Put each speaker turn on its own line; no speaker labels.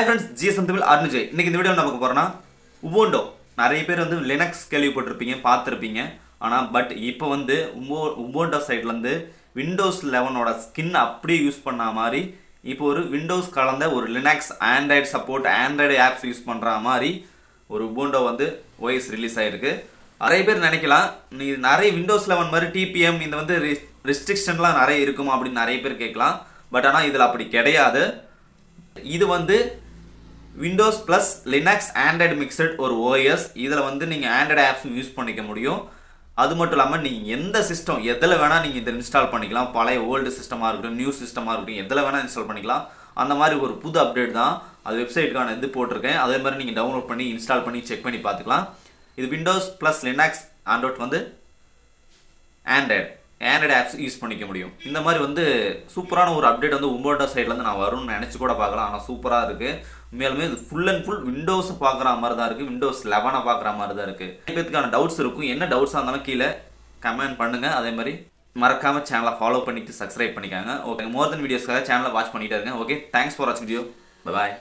Hi friends, gsmtamil 𝐂𝐎𝐑𝐄. இன்னைக்கு இந்த வீடியோல நம்ம பார்க்க போறோம்னா ubuntu. நிறைய பேர் வந்து லினக்ஸ் கேள்விப்பட்டிருப்பீங்க, பார்த்திருப்பீங்க. ஆனா பட் இப்போ வந்து ubuntu சைடுல இருந்து Windows 11 ஓட ஸ்கின் அப்படியே யூஸ் பண்ணா மாதிரி இப்போ ஒரு Windows கலந்த ஒரு Linux Android support Android apps use பண்ற மாதிரி ஒரு ubuntu வந்து OS ரிலீஸ் ஆயிருக்கு. நிறைய பேர் நினைக்கலாம் நீ நிறைய Windows 11 மாதிரி TPM இந்த வந்து ரெஸ்ட்ரிக்ஷன்லாம் நிறைய இருக்குமா அப்படி நிறைய பேர் கேட்கலாம். பட் ஆனா இதுல அப்படி கிடையாது. இது வந்து Windows plus Linux Android mixed ஒரு OS. இதில் வந்து நீங்கள் Android apps யூஸ் பண்ணிக்க முடியும். அது மட்டும் இல்லாமல் நீங்கள் எந்த சிஸ்டம் எதில் வேணால் நீங்கள் இதை இன்ஸ்டால் பண்ணிக்கலாம். பழைய ஓல்டு சிஸ்டமாக இருக்கட்டும், நியூ சிஸ்டமாக இருக்கட்டும், எதில் வேணால் இன்ஸ்டால் பண்ணிக்கலாம். அந்த மாதிரி ஒரு புது அப்டேட் தான். அது வெப்சைட்டுக்கான இது போட்டிருக்கேன். அதே மாதிரி நீங்கள் டவுன்லோட் பண்ணி இன்ஸ்டால் பண்ணி செக் பண்ணி பார்த்துக்கலாம். இது Windows plus Linux Android வந்து Android apps யூஸ் பண்ணிக்க முடியும். இந்த மாதிரி வந்து சூப்பரான ஒரு அப்டேட் வந்து ubuntu சைட்லேருந்து நான் வரும்னு நினச்சி கூட பார்க்கலாம். ஆனால் சூப்பராக இருக்குது. உண்மையாலுமே இது ஃபுல் அண்ட் ஃபுல் விண்டோஸ் பார்க்குற மாதிரி தான் இருக்குது. Windows 11 பார்க்குற மாதிரி தான் இருக்குது. பேத்துக்கான டவுட்ஸ் இருக்கும். என்ன டவுட்ஸாக இருந்தாலும் கீழே கமெண்ட் பண்ணுங்கள். அதே மாதிரி மறக்காமல் சேனலை ஃபாலோ பண்ணிவிட்டு சப்ஸ்கிரைப் பண்ணிக்காங்க. ஓகே, மோர் தென் வீடியோஸ்க்காக சேனலை வாட்ச் பண்ணிகிட்டே இருக்கேன். ஓகே, தேங்க்ஸ் ஃபார் வாட்சிங் வீடியோ. பாய்.